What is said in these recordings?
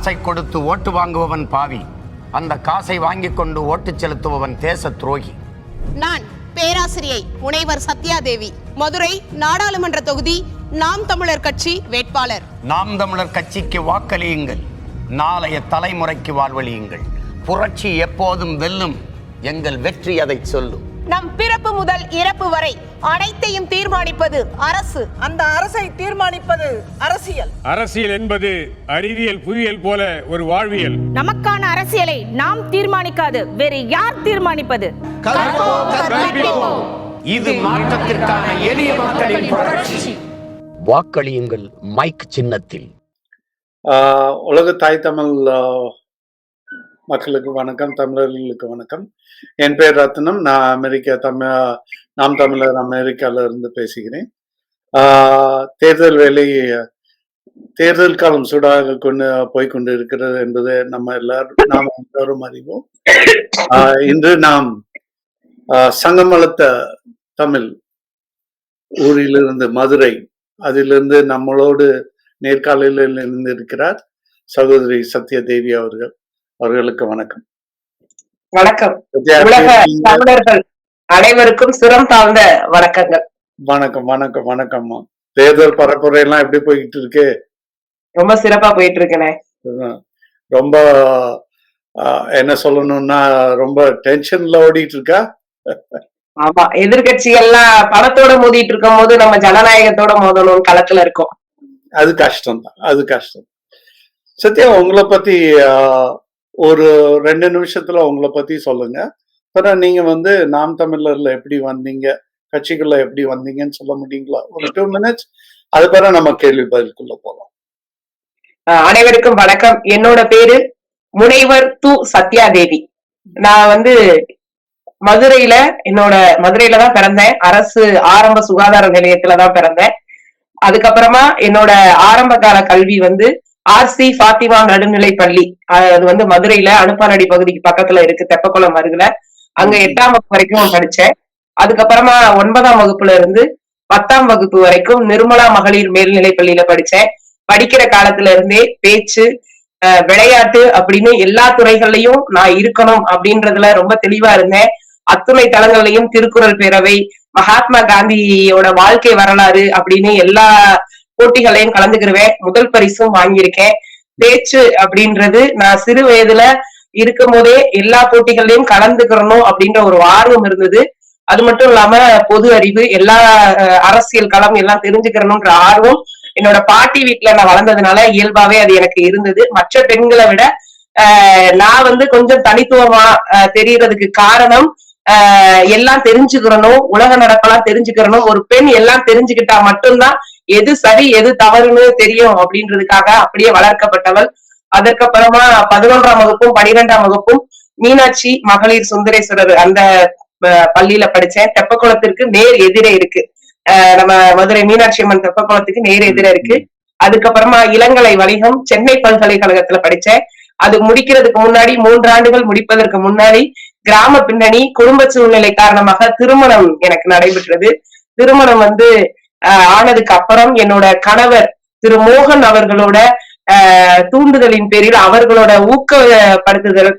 காசை கொடுத்து ஓட்டு வாங்குபவன் பாவி, அந்த காசை வாங்கிக் கொண்டு ஓட்டு செலுத்துபவன் தேச துரோகி. நான் பேராசிரியை முனைவர் சத்யாதேவி, மதுரை நாடாளுமன்ற தொகுதி நாம் தமிழர் கட்சி வேட்பாளர். நாம் தமிழர் கட்சிக்கு வாக்களியுங்கள், நாளைய தலைமுறைக்கு வாழ்வழியுங்கள். புரட்சி எப்போதும் வெல்லும், எங்கள் வெற்றி அதை சொல்லும். நம் பிறப்பு முதல் இறப்பு வரை அனைத்தையும் தீர்மானிப்பது அரசு, அந்த அரசை தீர்மானிப்பது அரசியல். அரசியல் என்பது அறிவியல் புவியியல் போல ஒரு வாழ்வியல். நமக்கான அரசியலை நாம் தீர்மானிக்காது, வேறு யார் தீர்மானிப்பது? இது மாற்றத்திற்கான எளிய மக்களின் புரட்சி. வாக்களியுங்கள் மைக் சின்னத்தில். உலக தாய் தமிழ் மக்களுக்கு வணக்கம், தமிழர்களுக்கு வணக்கம். என் பேர் ரத்னம். நான் நாம் தமிழர் அமெரிக்கால இருந்து பேசுகிறேன். தேர்தல் காலம் சூடாக போய்கொண்டு இருக்கிறது என்பது நாம் எல்லாரும் அறிவோம். இன்று நாம் சங்கமலத்த தமிழ் ஊரிலிருந்து மதுரை, அதிலிருந்து நம்மளோடு நேர்காணலில் இருந்து இருக்கிறார் சகோதரி சத்யாதேவி அவர்களுக்கு வணக்கம். வணக்கம். உலக தமிழர்கள் அனைவருக்கும் சிரம் தாழ்ந்த வணக்கங்கள். வணக்கம் வணக்கம் வணக்கம்மா. தேர்தல் பரப்புரை எல்லாம் எப்படி போயிட்டு இருக்கு? ரொம்ப சிறப்பா போயிட்டு இருக்கேன். ரொம்ப என்ன சொல்லணும்னா ரொம்ப டென்ஷன்ல ஓடிட்டு இருக்கா? ஆமா, எதிர்கட்சிகள்லாம் பணத்தோட மோதிட்டு இருக்கும் போது நம்ம ஜனநாயகத்தோட மோதணும் களத்துல இருக்கோம். அது கஷ்டம் தான், அது கஷ்டம். சத்யா, உங்களை பத்தி ஒரு 2 நிமிஷத்துல உங்களை பத்தி சொல்லுங்க. அப்புறம் நீங்க நாம் தமிழர்ல எப்படி வந்தீங்க, கட்சிக்குள்ள எப்படி வந்தீங்கன்னு சொல்ல முடியுங்களா? ஒரு 2 மினிட்ஸ். அது பிறகு நம்ம கேள்வி பதிலுக்குள்ள போலாம். அனைவருக்கும் வணக்கம். என்னோட பேரு முனைவர் சத்யாதேவி. நான் மதுரையில தான் பிறந்தேன். அரசு ஆரம்ப சுகாதார நிலையத்துலதான் பிறந்தேன். அதுக்கப்புறமா என்னோட ஆரம்ப கால கல்வி RC ஃபாத்திமா நடுநிலை பள்ளி, அது மதுரையில அனுப்பானடி பகுதிக்கு பக்கத்துல இருக்கு, தெப்பக்குளம் அருகில. அங்க 8ஆம் வகுப்பு வரைக்கும் படிச்சேன். அதுக்கப்புறமா 9ஆம் வகுப்புல இருந்து 10ஆம் வகுப்பு வரைக்கும் நிர்மலா மகளிர் மேல்நிலை பள்ளியில படிச்சேன். படிக்கிற காலத்துல இருந்தே பேச்சு, விளையாட்டு அப்படின்னு எல்லா துறைகள்லயும் நான் இருக்கணும் அப்படின்றதுல ரொம்ப தெளிவா இருந்தேன். அத்துணை தளங்கள்லயும் திருக்குறள் பேரவை, மகாத்மா காந்தியோட வாழ்க்கை வரலாறு அப்படின்னு எல்லா போட்டிகளையும் கலந்துக்கிருவேன். முதல் பரிசும் வாங்கியிருக்கேன். பேச்சு அப்படின்றது நான் சிறு வயதுல இருக்கும் போதே எல்லா போட்டிகள்லயும் கலந்துக்கிறணும் அப்படின்ற ஒரு ஆர்வம் இருந்தது. அது மட்டும் இல்லாம பொது அறிவு, எல்லா அரசியல் களம் எல்லாம் தெரிஞ்சுக்கிறணும்ன்ற ஆர்வம் என்னோட பாட்டி வீட்டுல நான் வளர்ந்ததுனால இயல்பாவே அது எனக்கு இருந்தது. மற்ற பெண்களை விட நான் கொஞ்சம் தனித்துவமா தெரியறதுக்கு காரணம், எல்லாம் தெரிஞ்சுக்கிறணும், உலக நடப்பெல்லாம் தெரிஞ்சுக்கிறணும். ஒரு பெண் எல்லாம் தெரிஞ்சுக்கிட்டா மட்டும்தான் எது சரி எது தவறுன்னு தெரியும் அப்படின்றதுக்காக அப்படியே வளர்க்கப்பட்டவள். அதற்கப்புறமா 11ஆம் வகுப்பும் 12ஆம் வகுப்பும் மீனாட்சி மகளிர் சுந்தரேஸ்வரர் அந்த பள்ளியில படிச்சேன். தெப்பக்குளத்திற்கு நேர் எதிரே இருக்கு, நம்ம மதுரை மீனாட்சி அம்மன் தெப்பக்குளத்துக்கு நேர் எதிரே இருக்கு. அதுக்கப்புறமா இளங்கலை வணிகம் சென்னை பல்கலைக்கழகத்துல படிச்சேன். அது முடிக்கிறதுக்கு முன்னாடி 3 ஆண்டுகள் முடிப்பதற்கு முன்னாடி கிராம பின்னணி, குடும்ப சூழ்நிலை காரணமாக திருமணம் எனக்கு நடைபெற்றது. திருமணம் ஆனதுக்கு அப்புறம் என்னோட கணவர் திரு மோகன் அவர்களோட தூண்டுதலின் பேரில், அவர்களோட ஊக்கப்படுத்துதல்,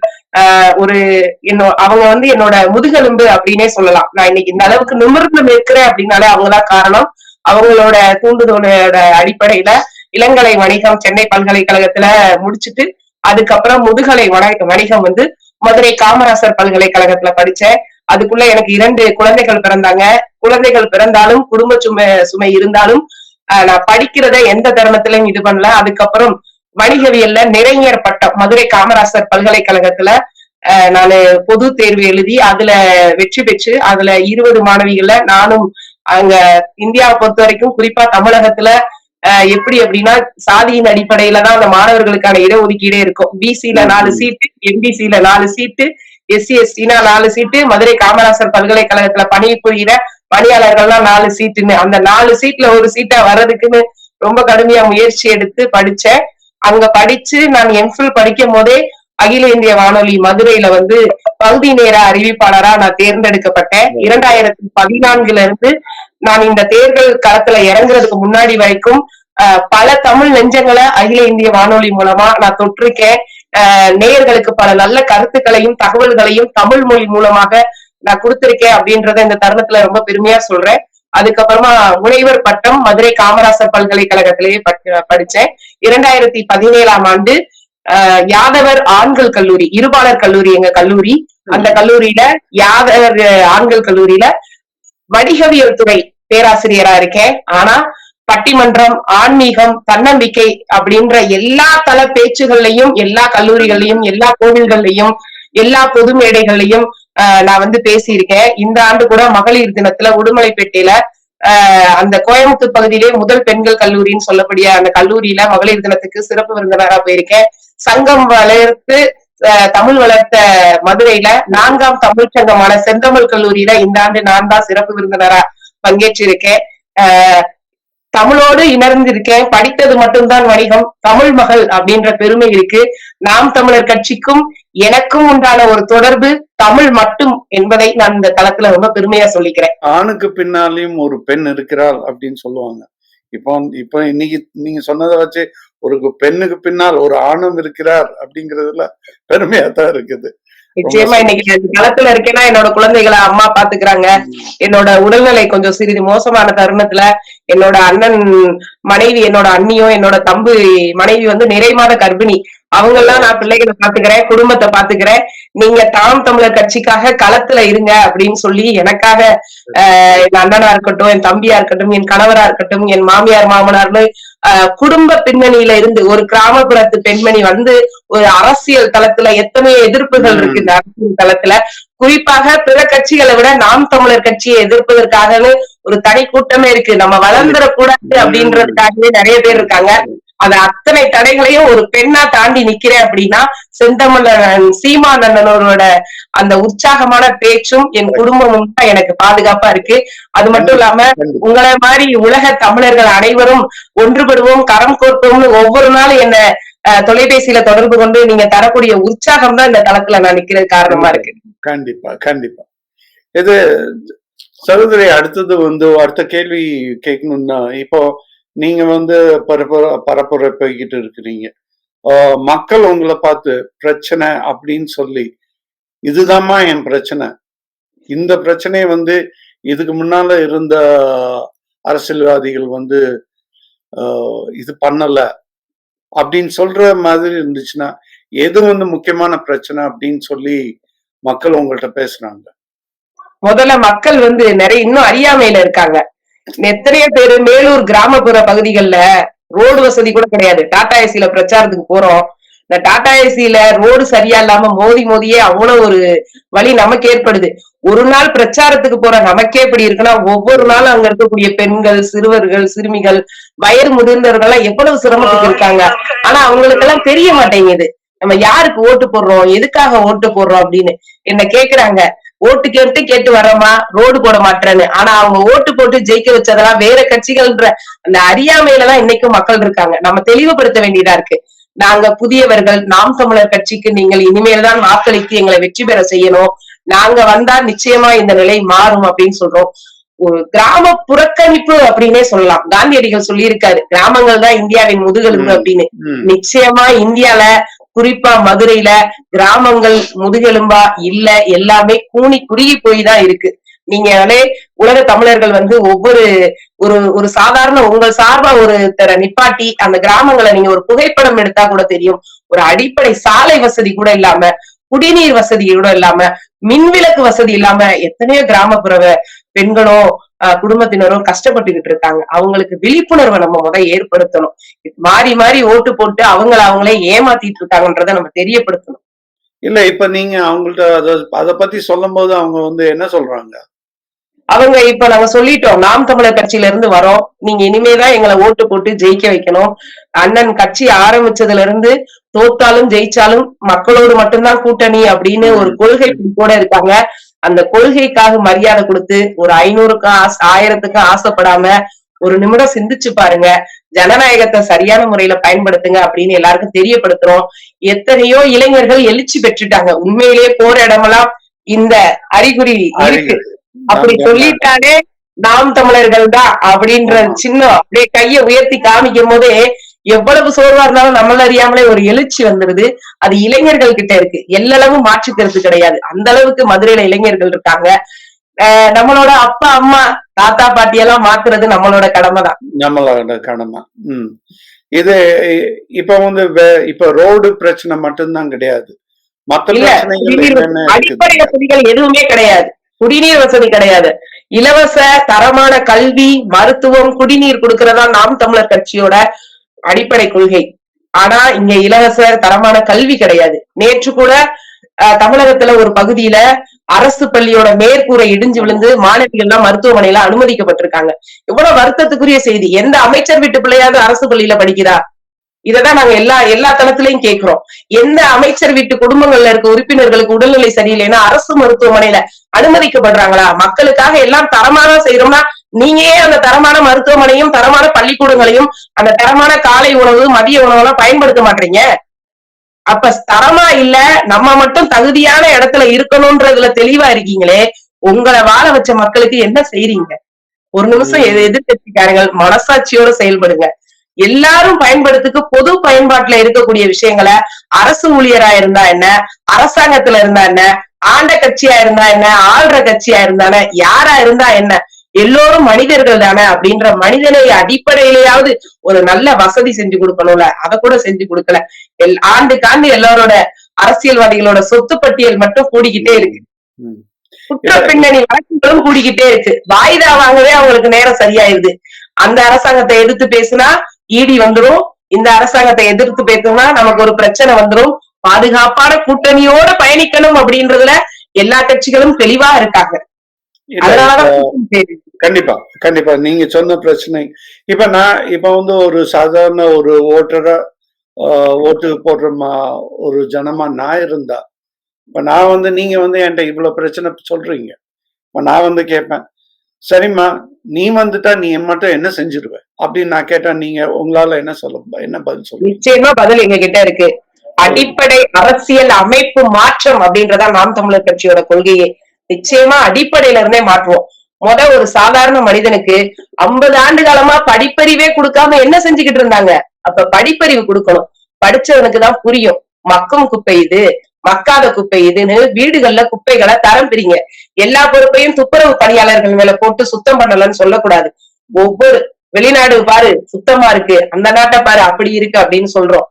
அவங்க என்னோட முதுகெலும்பு அப்படின்னே சொல்லலாம். நான் இன்னைக்கு இந்த அளவுக்கு நிமிர்ந்து நிற்கிறேன் அப்படின்னாலே அவங்கதான் காரணம். அவங்களோட தூண்டுதலோட அடிப்படையில இளங்கலை வணிகம் சென்னை பல்கலைக்கழகத்துல முடிச்சுட்டு அதுக்கப்புறம் முதுகலை வணிகம் மதுரை காமராசர் பல்கலைக்கழகத்துல படிச்சேன். அதுக்குள்ள எனக்கு 2 குழந்தைகள் பிறந்தாங்க. குழந்தைகள் பிறந்தாலும் குடும்ப சுமை இருந்தாலும் நான் படிக்கிறத எந்த தருணத்திலும் இது பண்ணல. அதுக்கப்புறம் வணிகவியல்ல நிறைஞர் பட்டம் மதுரை காமராசர் பல்கலைக்கழகத்துல நானு பொது தேர்வு எழுதி அதுல வெற்றி பெற்று அதுல 20 மாணவிகள்ல நானும், அங்க இந்தியாவை பொறுத்த வரைக்கும் குறிப்பா தமிழகத்துல எப்படி அப்படின்னா சாதியின் அடிப்படையில தான் அந்த மாணவர்களுக்கான இடஒதுக்கீடே இருக்கும். பிசில 4 சீட்டு, எம்பிசில 4 சீட்டு, SC STனா 4 சீட்டு, மதுரை காமராசர் பல்கலைக்கழகத்துல பணிபுரிகிற பணியாளர்கள்லாம் 4 சீட்டுன்னு, அந்த 4 சீட்ல ஒரு சீட்டா வர்றதுக்குன்னு ரொம்ப கடுமையா முயற்சி எடுத்து படிச்சேன். அங்க படிச்சு நான் எம்ஃபில் படிக்கும் போதே அகில இந்திய வானொலி மதுரையில பகுதி நேர அறிவிப்பாளரா நான் தேர்ந்தெடுக்கப்பட்டேன். 2014 இருந்து நான் இந்த தேர்தல் களத்துல இறங்குறதுக்கு முன்னாடி வரைக்கும் பல தமிழ் நெஞ்சங்களை அகில இந்திய வானொலி மூலமா நான் தொற்றிருக்கேன். நேயர்களுக்கு பல நல்ல கருத்துக்களையும் தகவல்களையும் தமிழ் மொழி மூலமாக நான் கொடுத்திருக்கேன் அப்படின்றத இந்த தருணத்துல ரொம்ப பெருமையா சொல்றேன். அதுக்கப்புறமா முனைவர் பட்டம் மதுரை காமராசர் பல்கலைக்கழகத்திலேயே படிச்சேன். 2017ஆம் ஆண்டு யாதவர் ஆண்கள் கல்லூரி, இருபாலர் கல்லூரி எங்க கல்லூரி, அந்த கல்லூரியில யாதவர் ஆண்கள் கல்லூரியில வணிகவியல் துறை பேராசிரியரா இருக்கேன். ஆனா பட்டிமன்றம், ஆன்மீகம், தன்னம்பிக்கை அப்படின்ற எல்லா தள பேச்சுகள்லையும், எல்லா கல்லூரிகள்லையும், எல்லா கோவில்கள்லையும், எல்லா பொது மேடைகள்லையும் நான் வந்து பேசியிருக்கேன். இந்த ஆண்டு கூட மகளிர் தினத்துல உடுமலைப்பேட்டையில அந்த கோயம்புத்தூர் பகுதியிலே முதல் பெண்கள் கல்லூரின்னு சொல்லக்கூடிய அந்த கல்லூரியில மகளிர் தினத்துக்கு சிறப்பு விருந்தினரா போயிருக்கேன். சங்கம் வளர்த்து தமிழ் வளர்த்த மதுரையில 4ஆம் தமிழ் சங்கமான செந்தமிழ் கல்லூரியில இந்த ஆண்டு நான் தான் சிறப்பு விருந்தினரா பங்கேற்றிருக்கேன். தமிழோடு இணைந்திருக்கேன். படித்தது மட்டும்தான் வணிகம், தமிழ் மகள் அப்படின்ற பெருமை இருக்கு. நாம் தமிழர் கட்சிக்கும் எனக்கும் உண்டான ஒரு தொடர்பு தமிழ் மட்டும் என்பதை நான் இந்த தளத்துல ரொம்ப பெருமையா சொல்லிக்கிறேன். ஆணுக்கு பின்னாலையும் ஒரு பெண் இருக்கிறாள் அப்படின்னு சொல்லுவாங்க. இப்போ இன்னைக்கு நீங்க சொன்னதை வச்சு ஒரு பெண்ணுக்கு பின்னால் ஒரு ஆணும் இருக்கிறார் அப்படிங்கறதுல பெருமையா தான் இருக்குது. நிச்சயமா இன்னைக்கு களத்துல இருக்கேன்னா என்னோட குழந்தைகளை அம்மா பாத்துக்கிறாங்க. என்னோட உடல்நிலை கொஞ்சம் சிறிது மோசமான தருணத்துல என்னோட அண்ணன் மனைவி, என்னோட அண்ணியும், என்னோட தம்பி மனைவி வந்து நிறைமாத கர்ப்பிணி, அவங்க எல்லாம் நான் பிள்ளைகளை பாத்துக்கிறேன், குடும்பத்தை பாத்துக்கிறேன். நீங்க தாம் தமிழர் கட்சிக்காக களத்துல இருங்க அப்படின்னு சொல்லி எனக்காக என் அண்ணனா இருக்கட்டும், என் தம்பியா இருக்கட்டும், என் கணவரா இருக்கட்டும், என் மாமியார் மாமனார்னு குடும்ப பின்னணியில இருந்து ஒரு கிராமப்புறத்து பெண்மணி வந்து ஒரு அரசியல் தளத்துல எத்தனையோ எதிர்ப்புகள் இருக்கு. இந்த அரசியல் தளத்துல குறிப்பாக பிற கட்சிகளை விட நாம் தமிழர் கட்சியை எதிர்ப்பதற்காகவே ஒரு தனி கூட்டமே இருக்கு. நம்ம வளர்ந்துடக்கூடாது அப்படின்றதுக்காகவே நிறைய பேர் இருக்காங்க. அது அத்தனை தடைகளையும் ஒரு பெண்ணா தாண்டி நிக்கிறேன் அப்படின்னா செந்தமிழன் சீமானந்தனோட அந்த உற்சாகமான பேச்சும் என் குடும்பமும் தான் எனக்கு பாதுகாப்பா இருக்கு. அது மட்டும் இல்லாம உங்களை மாதிரி உலக தமிழர்கள் அனைவரும் ஒன்றுபடுவோம், கரம் கோர்ப்போம்னு ஒவ்வொரு நாளும் என்ன தொலைபேசியில தொடர்பு கொண்டு நீங்க தரக்கூடிய உற்சாகம் தான் இந்த தளத்துல நான் நிக்கிறது காரணமா இருக்கு. கண்டிப்பா கண்டிப்பா. இது சகோதரி, அடுத்தது வந்து அடுத்த கேள்வி கேட்கணும்னா, இப்போ நீங்க வந்து பரப்புரை போய்கிட்டு இருக்கிறீங்க. மக்கள் உங்களை பார்த்து பிரச்சனை அப்படின்னு சொல்லி, இதுதாம்மா என் பிரச்சனை, இந்த பிரச்சனையை வந்து இதுக்கு முன்னால இருந்த அரசியல்வாதிகள் வந்து இது பண்ணல அப்படின்னு சொல்ற மாதிரி இருந்துச்சுன்னா, எது வந்து முக்கியமான பிரச்சனை அப்படின்னு சொல்லி மக்கள் உங்கள்கிட்ட பேசுறாங்க? முதல்ல மக்கள் வந்து நிறைய இன்னும் அறியாமையில இருக்காங்க. எத்தனையோ பேரு மேலூர் கிராமப்புற பகுதிகள்ல ரோடு வசதி கூட கிடையாது. டாடா ஏசில பிரச்சாரத்துக்கு போறோம். இந்த டாடா ஏசில ரோடு சரியா இல்லாம மோதியே அவ்வளவு ஒரு வழி நமக்கு ஏற்படுது. ஒரு நாள் பிரச்சாரத்துக்கு போற நமக்கே இப்படி இருக்குன்னா, ஒவ்வொரு நாளும் அங்க இருக்கக்கூடிய பெண்கள், சிறுவர்கள், சிறுமிகள், வயது முதிர்ந்தவர்கள் எல்லாம் எவ்வளவு சிரமத்துக்கு இருக்காங்க. ஆனா அவங்களுக்கு எல்லாம் தெரிய மாட்டேங்குது நம்ம யாருக்கு ஓட்டு போடுறோம், எதுக்காக ஓட்டு போடுறோம் அப்படின்னு. என்ன கேக்குறாங்க, ஓட்டு கேட்டு வர்றோமா, ரோடு போட மாட்டேன்னு. ஆனா அவங்க ஓட்டு போட்டு ஜெயிக்க வச்சதெல்லாம் வேற கட்சிகள்ன்ற அந்த அறியாமையில தான் இன்னைக்கும் மக்கள் இருக்காங்க. நம்ம தெளிவுபடுத்த வேண்டியதா இருக்கு. நாங்க புதியவர்கள், நாம் தமிழர் கட்சிக்கு நீங்கள் இனிமேல் தான் வாக்களித்து எங்களை வெற்றி பெற செய்யணும். நாங்க வந்தா நிச்சயமா இந்த நிலை மாறும் அப்படின்னு சொல்றோம். ஒரு கிராம புறக்கணிப்பு அப்படின்னே சொல்லலாம். காந்தியடிகள் சொல்லியிருக்காரு, கிராமங்கள் தான் இந்தியாவின் முதுகெலும்பு அப்படின்னு. நிச்சயமா இந்தியால குறிப்பா மதுரையில கிராமங்கள் முதுகெலும்பா இல்ல, எல்லாமே குறுகி போய் தான் இருக்கு. நீங்களே உலக தமிழர்கள் வந்து ஒவ்வொரு ஒரு சாதாரண உங்கள் சார்பா ஒருத்தரை நிப்பாட்டி அந்த கிராமங்களை நீங்க ஒரு புகைப்படம் எடுத்தா கூட தெரியும். ஒரு அடிப்படை சாலை வசதி கூட இல்லாம, குடிநீர் வசதி கூட இல்லாம, மின்விளக்கு வசதி இல்லாம எத்தனையோ கிராமப்புற பெண்களும் குடும்பத்தினரும் கஷ்டப்பட்டுக்கிட்டு இருக்காங்க. அவங்களுக்கு விழிப்புணர்வை நம்ம ஏற்படுத்தணும். மாறி மாறி ஓட்டு போட்டு அவங்களே ஏமாத்திட்டு இருக்காங்கன்றத நம்ம தெரியப்படுத்தணும். இல்ல, இப்ப நீங்க அவங்கள்ட்ட அத பத்தி சொல்லும் போது அவங்க வந்து என்ன சொல்றாங்க? அவங்க இப்ப நாங்க சொல்லிட்டோம், நாம் தமிழர் கட்சியில இருந்து வரோம், நீங்க இனிமேதான் எங்களை ஓட்டு போட்டு ஜெயிக்க வைக்கணும். அண்ணன் கட்சி ஆரம்பிச்சதுல இருந்து தோத்தாலும் ஜெயிச்சாலும் மக்களோடு மட்டும்தான் கூட்டணி அப்படின்னு ஒரு கொள்கை கூட இருக்காங்க. அந்த கொள்கைக்காக மரியாதை கொடுத்து ஒரு 500க்கும் 1000க்கும் ஆசைப்படாம ஒரு நிமிடம் சிந்திச்சு பாருங்க. ஜனநாயகத்தை சரியான முறையில பயன்படுத்துங்க அப்படின்னு எல்லாருக்கும் தெரியப்படுத்துறோம். எத்தனையோ இளைஞர்கள் எழுச்சி பெற்றுட்டாங்க. உண்மையிலேயே போற இடமெல்லாம் இந்த அறிகுறி இருக்கு. அப்படி சொல்லிட்டாலே நாம் தமிழர்கள் தான் அப்படின்ற சின்னம் அப்படியே கையை உயர்த்தி காமிக்கும் போதே எவ்வளவு சோர்வா இருந்தாலும் நம்மள அறியாமலே ஒரு எழுச்சி வந்துருது. அது இளைஞர்கள் கிட்ட இருக்கு. எல்லளவும் மாற்றுக்கிறது கிடையாது. அந்த அளவுக்கு மதுரையில இளைஞர்கள் இருக்காங்க. நம்மளோட அப்பா அம்மா தாத்தா பாட்டி எல்லாம் மாத்துறது நம்மளோட கடமை தான். நம்மளோட கடமை. இது இப்ப வந்து இப்ப ரோடு பிரச்சனை மட்டும்தான் கிடையாது, மத்த பிரச்சனைகள் அடிப்படை வசதிகள் எதுவுமே கிடையாது. குடிநீர் வசதி கிடையாது. இலவச தரமான கல்வி, மருத்துவம், குடிநீர் கொடுக்கறதா நாம் தமிழர் கட்சியோட அடிப்படை கொள்கை. ஆனா இங்க இலவச தரமான கல்வி கிடையாது. நேற்று கூட தமிழகத்துல ஒரு பகுதியில அரசு பள்ளியோட மேற்கூரை இடிஞ்சு விழுந்து மாணவிகள் எல்லாம் மருத்துவமனையில அனுமதிக்கப்பட்டிருக்காங்க. எவ்வளவு வருத்தத்துக்குரிய செய்தி. எந்த அமைச்சர் வீட்டு பிள்ளையாவது அரசு பள்ளியில படிக்கிறா? இததான் நாங்க எல்லா தளத்திலையும் கேட்கிறோம். எந்த அமைச்சர் வீட்டு குடும்பங்கள்ல இருக்க உறுப்பினர்களுக்கு உடல்நிலை சரியில்லைன்னா அரசு மருத்துவமனையில அனுமதிக்கப்படுறாங்களா? மக்களுக்காக எல்லாம் தரமான செய்யறோம்னா நீங்க ஏன் அந்த தரமான மருத்துவமனையும் தரமான பள்ளிக்கூடங்களையும் அந்த தரமான காலை உணவு மதிய உணவு எல்லாம் பயன்படுத்த மாட்டீங்க? அப்ப தரமா இல்ல, நம்ம மட்டும் தகுதியான இடத்துல இருக்கணும்ன்றதுல தெளிவா இருக்கீங்களே, உங்களை வாழ வச்ச மக்களுக்கு என்ன செய்றீங்க? ஒரு நிமிஷம் எதிர்கட்சிக்காரங்கள் மனசாட்சியோட செயல்படுங்க. எல்லாரும் பயன்படுத்துக்கு பொது பயன்பாட்டுல இருக்கக்கூடிய விஷயங்களை அரசு ஊழியரா இருந்தா என்ன, அரசாங்கத்துல இருந்தா என்ன, ஆண்ட கட்சியா இருந்தா என்ன, ஆள்ற கட்சியா இருந்தானே, யாரா இருந்தா என்ன, எல்லோரும் மனிதர்கள் தானே அப்படின்ற மனிதனை அடிப்படையிலேயாவது ஒரு நல்ல வசதி செஞ்சு கொடுக்கணும்ல. அதை கூட செஞ்சு கொடுக்கல. ஆண்டுக்காண்டு எல்லாரோட அரசியல்வாதிகளோட சொத்து பட்டியல் மட்டும் கூடிக்கிட்டே இருக்கு. குற்ற பின்னணி வழக்குகளும் கூடிக்கிட்டே இருக்கு. வாய்தா வாங்கவே அவங்களுக்கு நேரம் சரியாயிருது. அந்த அரசாங்கத்தை எதிர்த்து பேசினா ஈடி வந்துரும், இந்த அரசாங்கத்தை எதிர்த்து பேசினா நமக்கு ஒரு பிரச்சனை வந்துரும். பாதுகாப்பான கூட்டணியோட பயணிக்கணும் அப்படின்றதுல எல்லா கட்சிகளும் தெளிவா இருக்காங்க. கண்டிப்பா கண்டிப்பா நீங்க சொன்ன பிரச்சனை. இப்ப வந்து ஒரு சாதாரண ஒரு ஓட்டரா ஓட்டு போடுற ஒரு ஜனமா நான் இருந்தா, இப்ப நான் வந்து நீங்க வந்து என்கிட்ட இவ்வளவு பிரச்சனை சொல்றீங்க, இப்ப நான் வந்து கேட்பேன், சரிம்மா நீ வந்துட்டா நீ மட்டும் என்ன செஞ்சிருவ அப்படின்னு நான் கேட்டா நீங்க உங்களால என்ன பதில் சொல்ல? நிச்சயமா பதில் எங்க கிட்ட இருக்கு. அடிப்படை அரசியல் அமைப்பு மாற்றம் அப்படின்றதா நாம் தமிழர் கட்சியோட கொள்கையே. நிச்சயமா அடிப்படையில இருந்தே மாற்றுவோம். ஒரு சாதாரண மனிதனுக்கு 50 ஆண்டு காலமா படிப்பறிவே கொடுக்காம என்ன செஞ்சுக்கிட்டு இருந்தாங்க? அப்ப படிப்பறிவு கொடுக்கணும். படிச்சவனுக்கு தான் புரியும். மக்கும் குப்பை இது, மக்காத குப்பை இதுன்னு வீடுகள்ல குப்பைகளை தரம் பிரிங்க. எல்லா பொறுப்பையும் துப்புரவு பணியாளர்கள் மேல போட்டு சுத்தம் பண்ணலன்னு சொல்லக்கூடாது. ஒவ்வொரு வெளிநாடு பாரு சுத்தமா இருக்கு, அந்த நாட்டை பாரு அப்படி இருக்கு அப்படின்னு சொல்றோம்.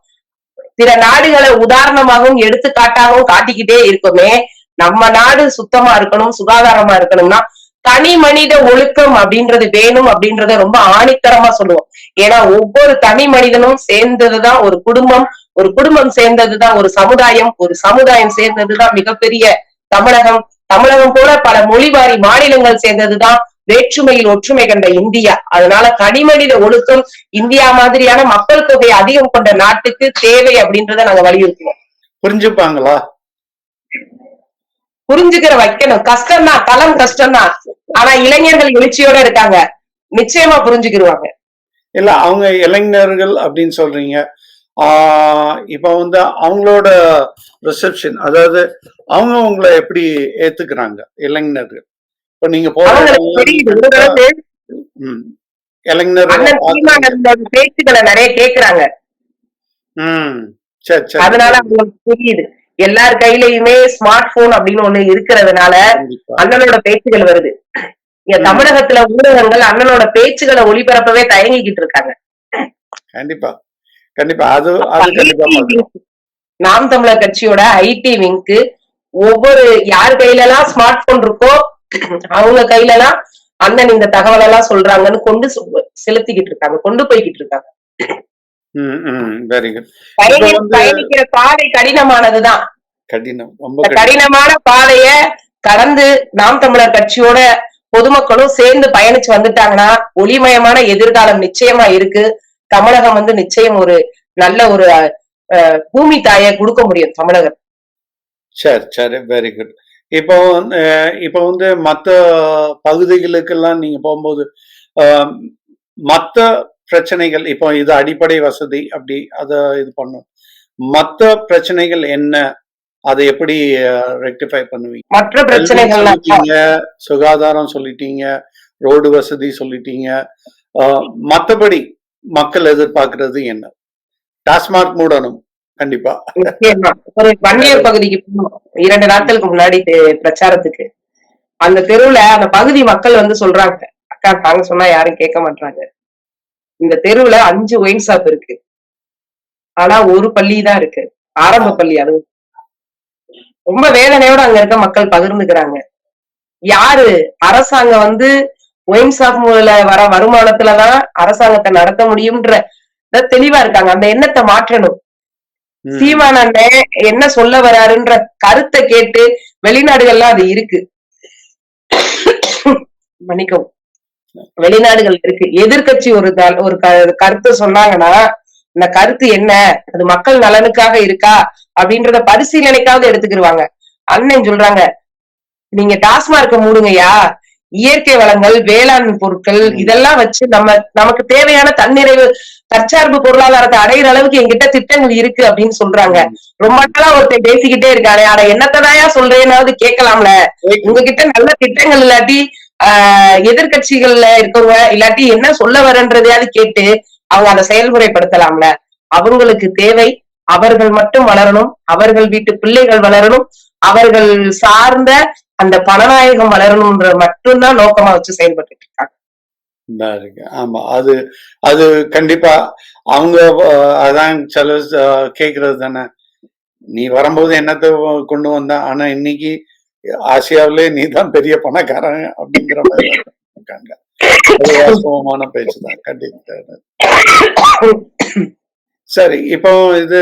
பிற நாடுகளை உதாரணமாகவும் எடுத்துக்காட்டாகவும் காட்டிக்கிட்டே இருக்குமே. நம்ம நாடு சுத்தமா இருக்கணும், சுகாதாரமா இருக்கணும்னா தனி மனித ஒழுக்கம் அப்படின்றது வேணும் அப்படின்றத ரொம்ப ஆணித்தரமா சொல்லுவோம். ஏன்னா ஒவ்வொரு தனி மனிதனும் சேர்ந்ததுதான் ஒரு குடும்பம், ஒரு குடும்பம் சேர்ந்ததுதான் ஒரு சமுதாயம், ஒரு சமுதாயம் சேர்ந்ததுதான் மிகப்பெரிய தமிழகம், தமிழகம் போல பல மொழிவாரி மாநிலங்கள் சேர்ந்ததுதான் வேற்றுமையில் ஒற்றுமை கண்ட இந்தியா. அதனால தனிமனித ஒழுக்கம் இந்தியா மாதிரியான மக்கள் தொகை அதிகம் கொண்ட நாட்டுக்கு தேவை அப்படின்றத நாங்க வலியுறுத்துவோம். புரிஞ்சுப்பாங்களா? புரிஞ்சுக்கிற வைக்கணும். கஷ்டம்தான், களம் கஷ்டம்தான். ஆனா இளைஞர்கள் எழுச்சியோட இருக்காங்க, நிச்சயமா புரிஞ்சுக்கிடுவாங்க. இல்ல அவங்க இளைஞர்கள் அப்படின்னு சொல்றீங்க. இப்ப வந்து அவங்களோட ரிசப்ஷன், அதாவது அவங்க உங்களை எப்படி ஏத்துக்கிறாங்க இளைஞர்கள்? இப்ப நீங்க இளைஞர்கள் பேச்சுக்களை நிறைய கேக்குறாங்க. அதனால அவங்களுக்கு புரியுது. எல்லார் கையிலயுமே ஸ்மார்ட் போன் அப்படின்னு ஒண்ணு இருக்கிறதுனால அண்ணனோட பேச்சுகள் வருது. இங்க தமிழகத்துல ஊடகங்கள் அண்ணனோட பேச்சுகளை ஒளிபரப்பவே தயங்கிக்கிட்டு இருக்காங்க. கண்டிப்பா கண்டிப்பா. நாம் தமிழர் கட்சியோட ஐடி விங்க்கு ஒவ்வொரு யார் கையில எல்லாம் ஸ்மார்ட் போன் இருக்கோ அவங்க கையில எல்லாம் அண்ணன் இந்த தகவல் எல்லாம் சொல்றாங்கன்னு கொண்டு செலுத்திக்கிட்டு இருக்காங்க, கொண்டு போய்கிட்டு இருக்காங்க. பயணிக்கிற பாதை கடினமானதுதான். கடினமான பாதைய கடந்து நாம் தமிழர் கட்சியோட பொதுமக்களும் சேர்ந்து பயணிச்சு வந்துட்டாங்கன்னா ஒளிமயமான எதிர்காலம் நிச்சயமா இருக்கு. தமிழகம் வந்து நிச்சயம் ஒரு நல்ல ஒரு பூமி தாயை கொடுக்க முடியும் தமிழகம். சரி சரி, வெரி குட். இப்போ வந்து மற்ற பகுதிகளுக்கெல்லாம் நீங்க போகும்போது மற்ற பிரச்சனைகள், இப்போ இது அடிப்படை வசதி அப்படி அதை இது பண்ணும், மற்ற பிரச்சனைகள் என்ன, அதை எப்படி ரெக்டிஃபை பண்ணுவீங்க? மற்ற பிரச்சனைகள் சுகாதாரம் சொல்லிட்டீங்க, ரோடு வசதி சொல்லிட்டீங்க. மற்றபடி மக்கள் எதிர்பார்க்கறது என்ன? டாஸ்மாக் மூடணும் கண்டிப்பா. நிச்சயமா. ஒரு வன்னியர் பகுதிக்கு போனோம் 2 நாட்களுக்கு முன்னாடி பிரச்சாரத்துக்கு. அந்த தெருவுல அந்த பகுதி மக்கள் வந்து சொல்றாங்க, அக்கா நாங்க சொன்னா யாரும் கேட்க மாட்டாங்க, இந்த தெருவுல 5 ஒயின் ஷாப் இருக்கு, ஆனா ஒரு பள்ளி தான் இருக்கு, ஆரம்ப பள்ளி. அது ரொம்ப வேதனையோட அங்க இருக்க மக்கள் பகிர்ந்துக்கிறாங்க. யாரு அரசாங்கம் வந்து ஒயின் ஷாப் மூல வர வருமானத்துலதான் அரசாங்கத்தை நடத்த முடியும்ன்ற தெளிவா இருக்காங்க. அந்த எண்ணத்தை மாற்றணும். சீமான் அண்ணன் என்ன சொல்ல வராருன்ற கருத்தை கேட்டு வெளிநாடுகள்லாம் அது இருக்கு, மன்னிக்கவும், வெளிநாடுகள் இருக்கு. எதிர்கட்சி ஒரு கருத்தை சொன்னாங்கன்னா அந்த கருத்து என்ன, அது மக்கள் நலனுக்காக இருக்கா அப்படின்றத பரிசீலனைக்காவது எடுத்துக்கிடுவாங்க. அண்ணன் சொல்றாங்க, நீங்க டாஸ்மார்க்க மூடுங்கய்யா, இயற்கை வளங்கள், வேளாண் பொருட்கள் இதெல்லாம் வச்சு நமக்கு தேவையான தன்னிறைவு தற்சார்பு பொருளாதாரத்தை அடையிற அளவுக்கு என்கிட்ட திட்டங்கள் இருக்கு அப்படின்னு சொல்றாங்க. ரொம்ப நாளா ஒருத்தர் பேசிக்கிட்டே இருக்கானே, ஆனா என்னத்ததாயா சொல்றேன்னாவது கேட்கலாம்ல. உங்ககிட்ட நல்ல திட்டங்கள் இல்லாட்டி எதிர்கட்சிகள்ல இருக்கவங்க இல்லாட்டி என்ன சொல்ல வரன்றதையாவது கேட்டு அவங்க அதை செயல்முறைப்படுத்தலாம்ல. அவங்களுக்கு தேவை அவர்கள் மட்டும் வளரணும், அவர்கள் வீட்டு பிள்ளைகள் வளரணும், அவர்கள் சார்ந்த அந்த பணநாயகம் வளரணும்ன்ற மட்டும்தான் நோக்கமா வச்சு செயல்பட்டு இருக்காங்க. ஆமா, அது அது கண்டிப்பா அவங்க அதான் சில கேக்குறது தானே, நீ வரும்போது என்னத்தை கொண்டு வந்த, ஆனா இன்னைக்கு ஆசியாவிலே நீ தான் பெரிய பணக்காரன் அப்படிங்கிற மாதிரி இருக்காங்க. வாஸ்தவமான பேச்சுதான் கண்டிப்பா. சரி, இப்போ இது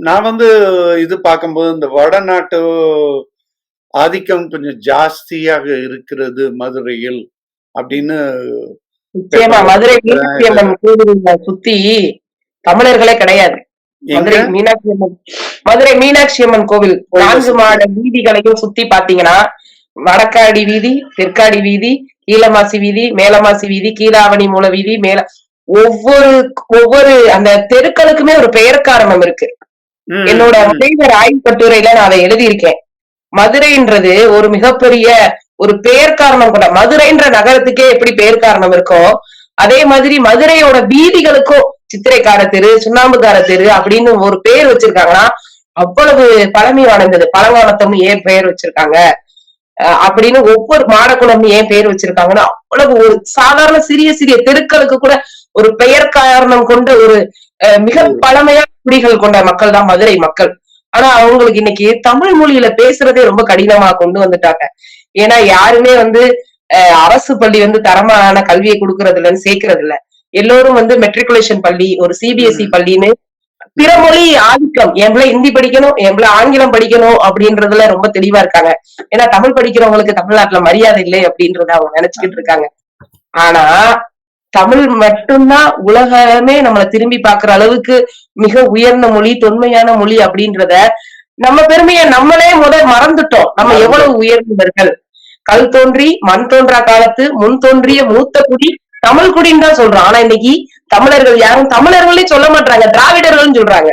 நான் வந்து இது பார்க்கும்போது இந்த வடநாட்டு ஆதிக்கம் கொஞ்சம் ஜாஸ்தியாக இருக்கிறது மதுரையில் அப்படின்னு. நிச்சயமா மதுரை மீனாட்சி அம்மன் கோவில சுத்தி தமிழர்களே கிடையாது. மதுரை மீனாட்சி அம்மன் கோவில் 4 மாட வீதிகளையும் சுத்தி பாத்தீங்கன்னா, வடக்காடி வீதி, தெற்காடி வீதி, கீழமாசி வீதி, மேலமாசி வீதி, கீழாவணி மூல வீதி, ஒவ்வொரு அந்த தெருக்களுக்குமே ஒரு பெயர் காரணம் இருக்கு. என்னோட முனைவர் ஆய்வு கட்டுரையில நான் அதை எழுதியிருக்கேன். மதுரைன்றது ஒரு மிகப்பெரிய ஒரு பெயர் காரணம் கூட. மதுரைன்ற நகரத்துக்கே எப்படி பெயர் காரணம் இருக்கோ, அதே மாதிரி மதுரையோட வீதிகளுக்கும் சித்திரைக்கார தெரு, சுண்ணாம்புக்கார தெரு அப்படின்னு ஒரு பெயர் வச்சிருக்காங்கன்னா அவ்வளவு பழமை வாய்ந்தது. பழங்காலத்தம்னு ஏன் பெயர் வச்சிருக்காங்க அப்படின்னு, ஒவ்வொரு மாடக்குளம்னு ஏன் பெயர் வச்சிருக்காங்கன்னா அவ்வளவு ஒரு சாதாரண சிறிய சிறிய தெருக்களுக்கு கூட ஒரு பெயர் காரணம் கொண்ட ஒரு மிக பழமையான குடிகள் கொண்ட மக்கள் தான் மதுரை மக்கள். ஆனா அவங்களுக்கு இன்னைக்கு தமிழ் மொழியில பேசுறதே ரொம்ப கடினமா கொண்டு வந்துட்டாங்க. ஏன்னா யாருமே வந்து அரசு பள்ளி வந்து தரமான கல்வியை கொடுக்கறது இல்லைன்னு சேர்க்கறது இல்ல. எல்லோரும் வந்து மெட்ரிகுலேஷன் பள்ளி, ஒரு சிபிஎஸ்இ பள்ளின்னு பிற மொழி ஆதிக்கம், எவ்வளவு ஹிந்தி படிக்கணும், எவ்வளவு ஆங்கிலம் படிக்கணும் அப்படின்றதுல ரொம்ப தெளிவா இருக்காங்க. ஏன்னா தமிழ் படிக்கிறவங்களுக்கு தமிழ்நாட்டுல மரியாதை இல்லை அப்படின்றத அவங்க நினைச்சுக்கிட்டு இருக்காங்க. ஆனா தமிழ் மட்டும்தான் உலகமே நம்மளை திரும்பி பாக்குற அளவுக்கு மிக உயர்ந்த மொழி, தொன்மையான மொழி அப்படின்றத நம்ம பெருமையை நம்மளே மறந்துட்டோம். நம்ம எவ்வளவு உயர்ந்தவர்கள். கல் தோன்றி மண் தோன்றா காலத்து முன் தோன்றிய மூத்த குடி தமிழ் குடின்னு தான் சொல்றோம். ஆனா இன்னைக்கு தமிழர்கள் யாரும் தமிழர்களே சொல்ல மாட்டாங்க, திராவிடர்கள் சொல்றாங்க.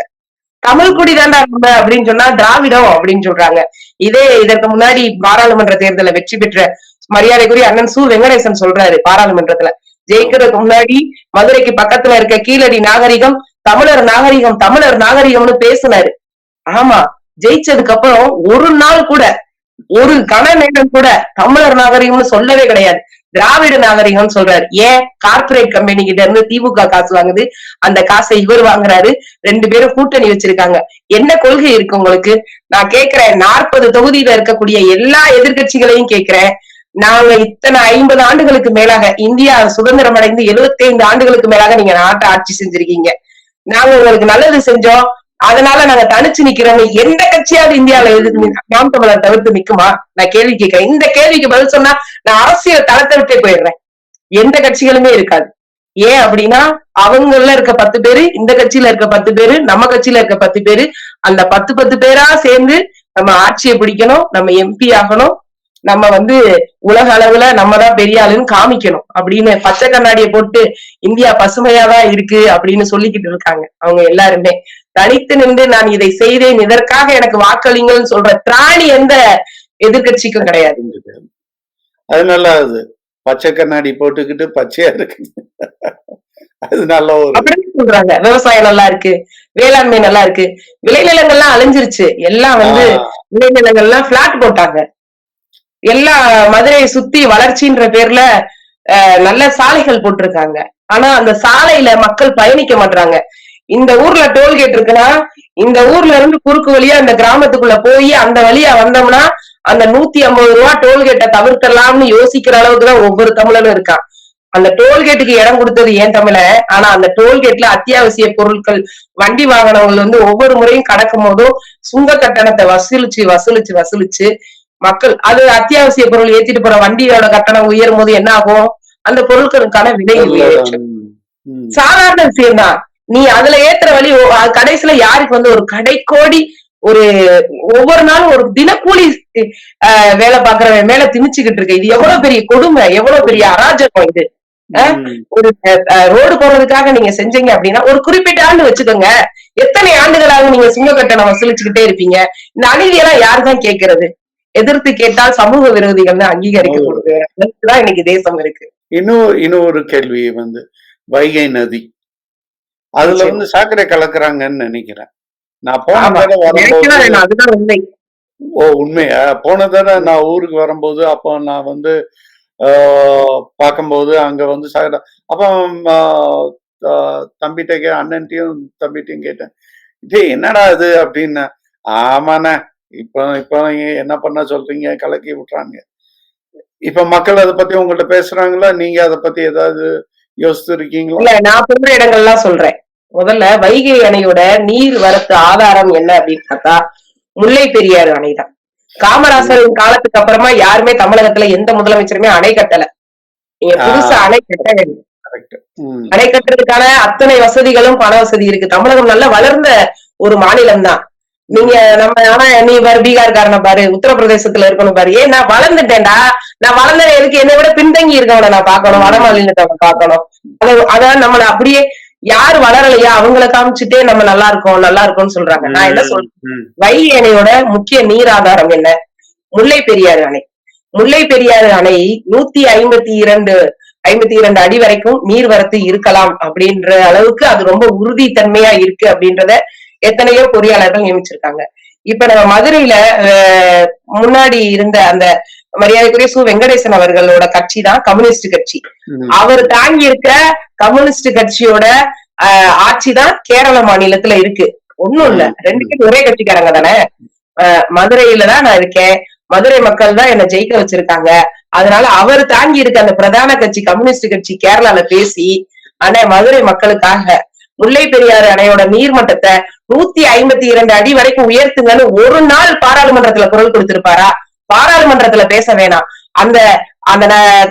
தமிழ் குடி தாண்டா அப்படின்னு சொன்னா திராவிடம் அப்படின்னு சொல்றாங்க. இதற்கு முன்னாடி பாராளுமன்ற தேர்தலை வெற்றி பெற்ற மரியாதைக்குரிய அண்ணன் சு வெங்கடேசன் சொல்றாரு, பாராளுமன்றத்துல ஜெயிக்கிறதுக்கு முன்னாடி மதுரைக்கு பக்கத்துல இருக்க கீழடி நாகரிகம் தமிழர் நாகரிகம், தமிழர் நாகரிகம்னு பேசினாரு. ஆமா, ஜெயிச்சதுக்கு அப்புறம் ஒரு நாள் கூட, ஒரு கன நேரம் கூட தமிழர் நாகரிகம்னு சொல்லவே கிடையாது, திராவிட நாகரிகம் சொல்றாரு. ஏன்? கார்பரேட் கம்பெனி கிட்ட இருந்து திமுக காசு வாங்குது, அந்த காசை இவர் வாங்குறாரு, 2 பேரும் கூட்டணி வச்சிருக்காங்க. என்ன கொள்கை இருக்கு உங்களுக்கு? நான் கேக்குறேன், 40 தொகுதியில இருக்கக்கூடிய எல்லா எதிர்கட்சிகளையும் கேக்குறேன். நாங்க இத்தனை 50 ஆண்டுகளுக்கு மேலாக, இந்தியா சுதந்திரம் அடைந்து 75 ஆண்டுகளுக்கு மேலாக நீங்க நாட்டை ஆட்சி செஞ்சிருக்கீங்க. நாங்க உங்களுக்கு நல்லது செஞ்சோம், அதனால நாங்க தனிச்சு நிக்கிறோம். எந்த கட்சியாவது இந்தியாவில எதிர்த்து நாம் தமிழர் தவிர்த்து நிக்குமா? நான் கேள்வி கேட்கிறேன். இந்த கேள்விக்கு பதில் சொன்னா நான் அரசியல் தளத்தை விட்டே போயிடுறேன். எந்த கட்சிகளுமே இருக்காது. ஏன் அப்படின்னா, அவங்கல இருக்க 10 பேரு, இந்த கட்சியில இருக்க 10 பேரு, நம்ம கட்சியில இருக்க 10 பேரு, அந்த 10 பேரா சேர்ந்து நம்ம ஆட்சியை பிடிக்கணும், நம்ம எம்பி ஆகணும், நம்ம வந்து உலக அளவுல நம்ம தான் பெரிய ஆளுன்னு காமிக்கணும் அப்படின்னு பச்சை கண்ணாடியை போட்டு இந்தியா பசுமையாதான் இருக்கு அப்படின்னு சொல்லிக்கிட்டு இருக்காங்க. அவங்க எல்லாருமே தனித்து நின்று நான் இதை செய்தேன், இதற்காக எனக்கு வாக்களிங்கன்னு சொல்ற திராணி எந்த எதிர்கட்சிக்கும் கிடையாது. அது நல்லா அது பச்சை கண்ணாடி போட்டுக்கிட்டு பச்சையா இருக்கு. அது நல்ல ஒரு அப்படின்னு சொல்றாங்க. விவசாயம் நல்லா இருக்கு, வேளாண்மை நல்லா இருக்கு. விளைநிலங்கள்லாம் அழிஞ்சிருச்சு. எல்லாம் வந்து விளைநிலங்கள்லாம் பிளாட் போட்டாங்க. எல்லா மதுரையை சுத்தி வளர்ச்சின்ற பேர்ல நல்ல சாலைகள் போட்டிருக்காங்க. ஆனா அந்த சாலையில மக்கள் பயணிக்க மாட்டாங்க. இந்த ஊர்ல டோல்கேட் இருக்குன்னா இந்த ஊர்ல இருந்து குறுக்கு வழியா அந்த கிராமத்துக்குள்ள போய் அந்த வழியா வந்தோம்னா அந்த 150 ரூபா டோல்கேட்டை தவிர்த்தலாம்னு யோசிக்கிற அளவுக்குதான் ஒவ்வொரு தமிழனும் இருக்கான். அந்த டோல்கேட்டுக்கு இடம் கொடுத்தது ஏன் தமிழன். ஆனா அந்த டோல்கேட்ல அத்தியாவசிய பொருட்கள் வண்டி வாகனங்கள் வந்து ஒவ்வொரு முறையும் கடக்கும் போதும் சுங்க கட்டணத்தை வசூலிச்சு மக்கள் அது அத்தியாவசிய பொருள் ஏத்திட்டு போற வண்டியோட கட்டணம் உயரும் போது என்ன ஆகும்? அந்த பொருட்களுக்கான விலை உயரும். சாதாரண விஷயம் தான். நீ அதுல ஏத்துற வழி கடைசியில யாருக்கு வந்து ஒரு கடைக்கோடி ஒரு ஒவ்வொரு நாளும் ஒரு தினக்கூலி வேலை பாக்குறவன் மேல திணிச்சுக்கிட்டு இருக்கு. இது எவ்வளவு பெரிய கொடுமை, எவ்வளவு பெரிய அராஜகம் இது. ஒரு ரோடு போறதுக்காக நீங்க செஞ்சீங்க அப்படின்னா ஒரு குறிப்பிட்ட ஆண்டு வச்சுக்கோங்க. எத்தனை ஆண்டுகளாக நீங்க சுங்க கட்டணம் வசூலிச்சுக்கிட்டே இருப்பீங்க? இந்த அநீதியெல்லாம் யாருதான் கேட்கறது? எதிர்த்து கேட்டால் சமூக விரோதிகள் தான் அங்கீகரிக்கப்படுது. அதுதான் இன்னைக்கு தேசம் இருக்கு. இன்னும் ஒரு கேள்வி வந்து வைகை நதி, அதுல வந்து சாக்கடை கலக்குறாங்கன்னு நினைக்கிறேன். நான் போன தடவை வரும்போது அதுதான் உண்மை. உண்மையா? போன தடவை நான் ஊருக்கு வரும்போது அப்போ நான் வந்து பார்க்கும்போது அங்க வந்து சாக்கடை. அப்போ தம்பிகிட்ட அண்ணன்ட்டையும் தம்பிட்டையும் கேட்டேன், இது என்னடா இது அப்படின்னு. ஆமாண்ணே, இப்போ நீங்க என்ன பண்ண சொல்றீங்க, கலக்கி விட்டுறாங்க. இப்ப மக்கள் அதை பத்தி உங்கள்ட்ட பேசுறாங்களா? நீங்க அதை பத்தி ஏதாவது யோசித்து இருக்கீங்களா? இல்ல, நான் போன்ற இடங்கள்லாம் சொல்றேன். முதல்ல வைகை அணையோட நீர் வரத்து ஆதாரம் என்ன அப்படின்னு பார்த்தா முல்லை பெரியாறு அணை தான். காமராசரின் காலத்துக்கு அப்புறமா யாருமே தமிழகத்துல எந்த முதலமைச்சருமே அணை கட்டல. நீங்க புதுசா அணை கட்ட வேண்டும். அணை கட்டுறதுக்கான அத்தனை வசதிகளும் பண வசதி இருக்கு. தமிழகம் நல்ல வளர்ந்த ஒரு மாநிலம் தான். நீங்க ஆனா நீ பாரு பீகார்காரனை பாரு, உத்தரப்பிரதேசத்துல இருக்கணும் பாரு. ஏன் நான் வளர்ந்துட்டேன்டா, நான் வளர்ந்தேன் எதுக்கு? என்னை விட பின்தங்கி இருக்கவனை நான் பாக்கணும், வட மாநிலத்தை பாக்கணும். அதான் நம்மள அப்படியே யாரு வளரலையா அவங்கள காமிச்சுட்டே நம்ம நல்லா இருக்கோம்னு சொல்றாங்க. நான் என்ன சொல்றேன், வைகை அணையோட முக்கிய நீர் ஆதாரம் என்ன? முல்லை பெரியாறு அணை. முல்லை பெரியாறு அணை 152 அடி வரைக்கும் நீர்வரத்து இருக்கலாம் அப்படின்ற அளவுக்கு அது ரொம்ப உறுதித்தன்மையா இருக்கு அப்படின்றத எத்தனையோ பொறியாளர்கள் நியமிச்சிருக்காங்க. இப்ப நம்ம மதுரையில முன்னாடி இருந்த அந்த மரியாதைக்குரிய சு வெங்கடேசன் அவர்களோட கட்சி தான் கம்யூனிஸ்ட் கட்சி. அவர் தாங்கி இருக்க கம்யூனிஸ்ட் கட்சியோட ஆட்சி தான் கேரள மாநிலத்துல இருக்கு. ஒண்ணும் இல்ல, ரெண்டு பேரும் ஒரே கட்சிக்காரங்க தானே. மதுரையில தான் நான் இருக்கேன், மதுரை மக்கள் தான் என்ன ஜெயிக்க வச்சிருக்காங்க. அதனால அவர் தாங்கி இருக்க அந்த பிரதான கட்சி கம்யூனிஸ்ட் கட்சி கேரளால பேசி ஆனா மதுரை மக்களுக்காக முல்லை பெரியாறு அணையோட நீர்மட்டத்தை 152 அடி வரைக்கும் உயர்த்துங்கன்னு ஒரு நாள் பாராளுமன்றத்துல குரல் கொடுத்திருப்பாரா? பாராளுமன்றத்துல பேச வேணாம், அந்த அந்த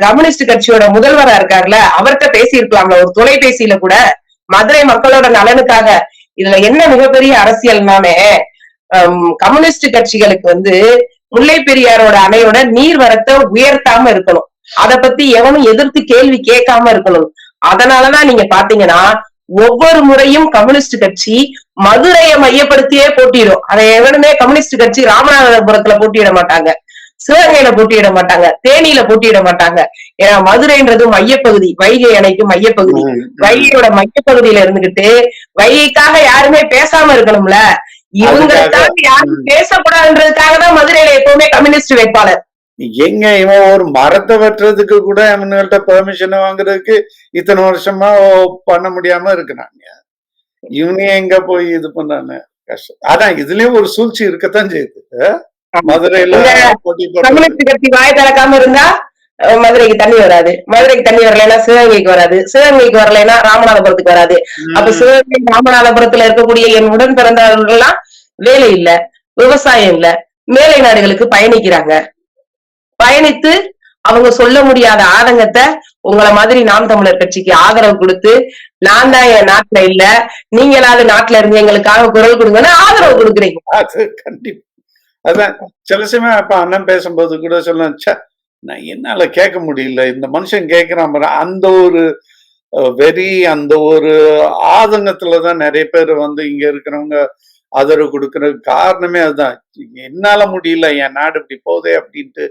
கம்யூனிஸ்ட் கட்சியோட முதல்வரா இருக்காருல்ல அவர்கிட்ட பேசி இருக்கலாம்ல ஒரு தொலைபேசியில கூட. மதுரை மக்களோட நலனுக்காக. இதுல என்ன மிகப்பெரிய அரசியல்னாலே கம்யூனிஸ்ட் கட்சிகளுக்கு வந்து முல்லை பெரியாரோட அணையோட நீர்வரத்தை உயர்த்தாம இருக்கணும், அத பத்தி எவனும் எதிர்த்து கேள்வி கேட்காம இருக்கணும். அதனாலதான் நீங்க பாத்தீங்கன்னா ஒவ்வொரு முறையும் கம்யூனிஸ்ட் கட்சி மதுரையை மையப்படுத்தியே போட்டியிடும். அதை எவனுமே கம்யூனிஸ்ட் கட்சி ராமநாதபுரத்துல போட்டியிட மாட்டாங்க, சிவகங்கையில போட்டியிட மாட்டாங்க, தேனியில போட்டியிட மாட்டாங்க. ஏன்னா மதுரைன்றது மையப்பகுதி, வைகை அணைக்கு மையப்பகுதி. வைகையோட மையப்பகுதியில இருந்துகிட்டு வைகைக்காக யாருமே பேசாம இருக்கணும்ல, இவங்களுக்காக யாரும் பேசக்கூடாதுன்றதுக்காக தான் மதுரையில எப்பவுமே கம்யூனிஸ்ட் வேட்பாளர். எங்க இவன் ஒரு மரத்தை வெட்டுறதுக்கு கூட இவங்கள்ட்ட பெர்மிஷன் வாங்குறதுக்கு இத்தனை வருஷமா பண்ண முடியாம இருக்கிறாங்க. இவனே எங்க போய் இது பண்ணாங்க, கஷ்டம். அதான் இதுலயும் ஒரு சூழ்ச்சி இருக்கத்தான் செய்யுது. மதுரையில கம்யூனிஸ்ட் கட்சி வாய் திறக்காம இருந்தா மதுரைக்கு தண்ணி வராது, மதுரைக்கு தண்ணி வரலைன்னா சிவகங்கைக்கு வராது, சிவகங்கைக்கு வரலைன்னா ராமநாதபுரத்துக்கு வராது. அப்ப சிவகங்கை ராமநாதபுரத்துல இருக்கக்கூடிய என் உடன் பிறந்தவர்கள் எல்லாம் வேலை இல்ல, விவசாயம் இல்ல, மேலை நாடுகளுக்கு பயணிக்கிறாங்க. பயணித்து அவங்க சொல்ல முடியாத ஆதங்கத்தை உங்களை மாதிரி நாம் தமிழர் கட்சிக்கு ஆதரவு கொடுத்து நான் தான் என் நாட்டுல இல்ல, நீங்களாவது நாட்டுல இருந்து எங்களுக்காக குரல் கொடுங்கன்னு ஆதரவு கொடுக்குறீங்க. அது கண்டிப்பா. அதான் சில சமயம் அப்ப அண்ணன் பேசும்போது கூட சொல்ல, நான் என்னால கேட்க முடியல, இந்த மனுஷன் கேட்கிறான். அந்த ஒரு வெறி, அந்த ஒரு ஆதங்கத்துலதான் நிறைய பேர் வந்து இங்க இருக்கிறவங்க ஆதரவு கொடுக்கறதுக்கு காரணமே அதுதான். என்னால முடியல, என் நாடு இப்படி போதே அப்படின்ட்டு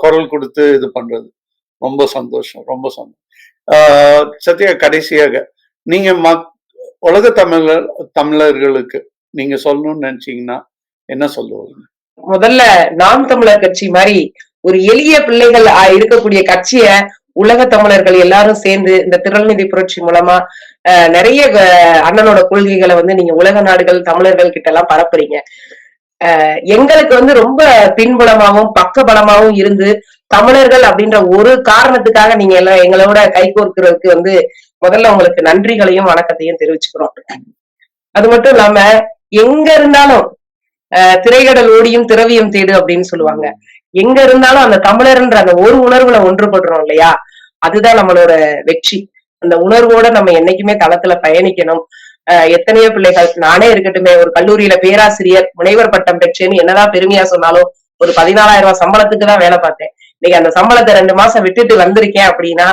குரல் கொடுத்து இது பண்றது. ரொம்ப சந்தோஷம், ரொம்ப சந்தோஷம். சத்யா, கடைசியாக நீங்க உலக தமிழர்களுக்கு நீங்க சொல்லணும்னு நினைச்சீங்கன்னா என்ன சொல்லுவாங்க? முதல்ல நாம் தமிழர் கட்சி மாதிரி ஒரு எளிய பிள்ளைகள் இருக்கக்கூடிய கட்சிய உலக தமிழர்கள் எல்லாரும் சேர்ந்து இந்த திரள்நிதி புரட்சி மூலமா நிறைய அண்ணனோட கொள்கைகளை வந்து நீங்க உலக நாடுகள் தமிழர்கள் கிட்ட எல்லாம் பரப்புறீங்க. எங்களுக்கு வந்து ரொம்ப பின்புலமாவும் பக்கபலமாவும் இருந்து தமிழர்கள் அப்படின்ற ஒரு காரணத்துக்காக நீங்க எல்லாம் எங்களோட கைகோர்க்கிறதுக்கு வந்து முதல்ல உங்களுக்கு நன்றிகளையும் வணக்கத்தையும் தெரிவிச்சுக்கிறோம். அது மட்டும் இல்லாம எங்க இருந்தாலும் திரைகடல் ஓடியும் திரவியம் தேடு அப்படின்னு சொல்லுவாங்க. எங்க இருந்தாலும் அந்த தமிழர்ன்ற அந்த ஒரு உணர்வுல ஒன்றுபடுறோம் இல்லையா, அதுதான் நம்மளோட வெற்றி. அந்த உணர்வோட நம்ம என்னைக்குமே களத்துல பயணிக்கணும். எத்தனையோ பிள்ளைகள், நானே இருக்கட்டுமே, ஒரு கல்லூரியில பேராசிரியர் முனைவர் பட்டம் பெற்றேன்னு என்னதான் பெருமையா சொன்னாலும் ஒரு 14,000 ரூபாய் சம்பளத்துக்கு தான் வேலை பார்த்தேன். இன்னைக்கு அந்த சம்பளத்தை 2 மாசம் விட்டுட்டு வந்திருக்கேன் அப்படின்னா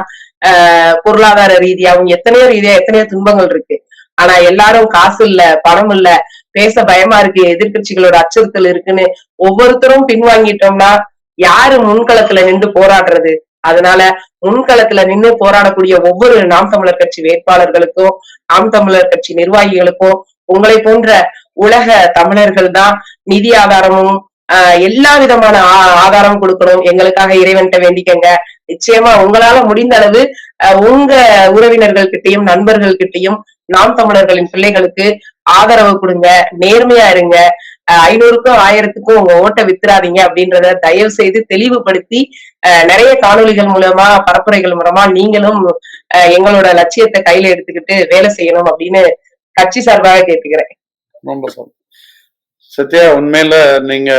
பொருளாதார ரீதியாவும் எத்தனையோ துன்பங்கள் இருக்கு. ஆனா எல்லாரும் காசு இல்ல, பணம் இல்ல, பேச பயமா இருக்கு, எதிர்கட்சிகளோட அச்சுறுத்தல் இருக்குன்னு ஒவ்வொருத்தரும் பின்வாங்கிட்டோம்னா யாரு முன்களத்துல நின்று போராடுறது? அதனால முன்களத்துல நின்று போராடக்கூடிய ஒவ்வொரு நாம் தமிழர் கட்சி வேட்பாளர்களுக்கும் நாம் தமிழர் கட்சி நிர்வாகிகளுக்கும் உங்களை போன்ற உலக தமிழர்கள் தான் நிதி ஆதாரமும் எல்லா விதமான ஆதாரமும் கொடுக்கணும். எங்களுக்காக இறைவன்கிட்ட வேண்டிக்கங்க. நிச்சயமா உங்களால முடிந்த அளவு உங்க உறவினர்கள் கிட்டையும் நண்பர்கள் கிட்டையும் நாம் தமிழர்களின் பிள்ளைகளுக்கு ஆதரவு கொடுங்க, நேர்மையா இருங்க. 500க்கும் 1000க்கும் உங்க ஓட்டை வித்துறாதீங்க அப்படின்றத தயவு செய்து தெளிவுபடுத்தி நிறைய காணொலிகள் மூலமா பரப்புரைகள் மூலமா நீங்களும் எங்களோட லட்சியத்தை கையில எடுத்துக்கிட்டு வேலை செய்யணும் அப்படின்னு கட்சி சார்பாக கேட்டுக்கிறேன். ரொம்ப சத்யா, உண்மையில நீங்க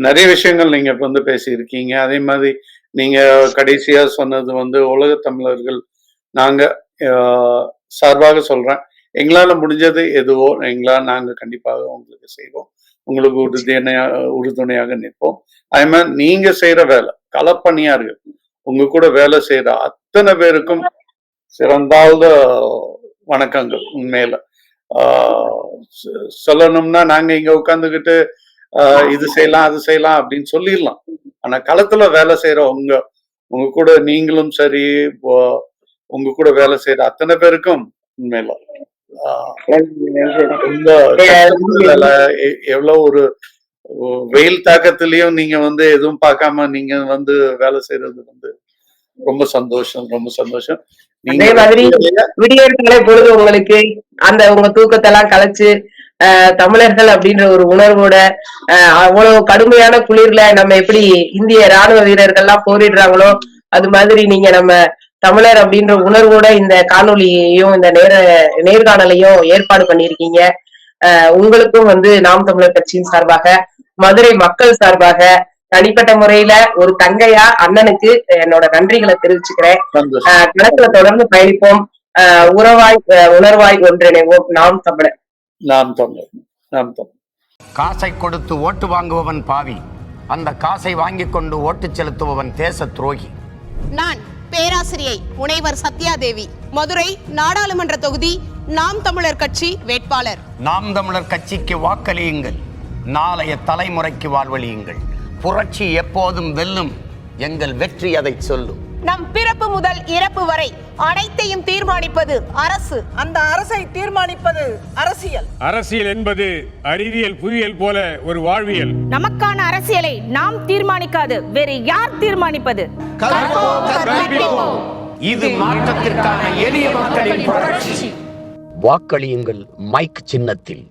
நிறைய விஷயங்கள் நீங்க வந்து பேசியிருக்கீங்க. அதே மாதிரி நீங்க கடைசியா சொன்னது வந்து உலக தமிழர்கள் நாங்க சார்பாக சொல்றேன், எங்களால முடிஞ்சது எதுவோ நாங்க கண்டிப்பாக உங்களுக்கு செய்வோம், உங்களுக்கு உறுதுணையாக நிற்போம். அதே மாதிரி நீங்க செய்யற வேலை, களப்பணியார்கள் உங்க கூட வேலை செய்யற அத்தனை பேருக்கும் சிறந்தாழ்ந்த வணக்கங்கள். உண்மையில சொல்லணும்னா நாங்க இங்க உட்கார்ந்துகிட்டு இது செய்யலாம் அது செய்யலாம் அப்படின்னு சொல்லிடலாம். ஆனா களத்துல வேலை செய்யற உங்க கூட நீங்களும் சரி, உங்க கூட வேலை செய்யற அத்தனை பேருக்கும் உண்மையில எவ்வளவு ஒரு வெயில் தாக்கத்திலயும் நீங்க வந்து எதுவும் பார்க்காம நீங்க வந்து வேலை செய்யறது வந்து ரொம்ப சந்தோஷம், ரொம்ப சந்தோஷம். அதே மாதிரி விடியற்காலை பொழுது உங்களுக்கு அந்த உங்க தூக்கத்தை எல்லாம் கலைச்சு தமிழர்கள் அப்படின்ற ஒரு உணர்வோட அவ்வளவு கடுமையான குளிர்ல நம்ம எப்படி இந்திய ராணுவ வீரர்கள் எல்லாம் போரிடுறாங்களோ அது மாதிரி நீங்க நம்ம தமிழர் அப்படின்ற உணர்வோட இந்த காணொலியையும் இந்த நேர்காணலையும் ஏற்பாடு பண்ணியிருக்கீங்க. உங்களுக்கும் வந்து நாம் தமிழர் கட்சியின் சார்பாக, மதுரை மக்கள் சார்பாக, தனிப்பட்ட முறையில ஒரு தங்கையா அண்ணனுக்கு என்னோட நன்றிகளை தெரிவிச்சுக்கிறேன். களத்துல தொடர்ந்து பயணிப்போம், உறவாய் உணர்வாய் ஒன்றிணைவோம். நாம் தமிழர், நாம் தமிழர், நாம் தமிழர். காசை கொடுத்து ஓட்டு வாங்குபவன் பாவி, அந்த காசை வாங்கி கொண்டு ஓட்டு செலுத்துபவன் தேச துரோகி. நான் பேராசிரியை முனைவர் சத்யாதேவி, மதுரை நாடாளுமன்ற தொகுதி நாம் தமிழர் கட்சி வேட்பாளர். நாம் தமிழர் கட்சிக்கு வாக்களியுங்கள், நாளைய தலைமுறைக்கு வாழ்வழியுங்கள். புரட்சி எப்போதும் வெல்லும், எங்கள் வெற்றி அதை சொல்லும். நம் பிறப்பு முதல் இறப்பு வரை அனைத்தையும் தீர்மானிப்பது அரசு. அந்த அரசை தீர்மானிப்பது அரசியல். அரசியல் என்பது அறிவியல் புவியியல் போல ஒரு வாழ்வியல். நமக்கான அரசியலை நாம் தீர்மானிக்காது, வேறு யார் தீர்மானிப்பது? இது மாற்றத்திற்கான எளிய மக்களின் புரட்சி. வாக்களியுங்கள் மைக் சின்னத்தில்.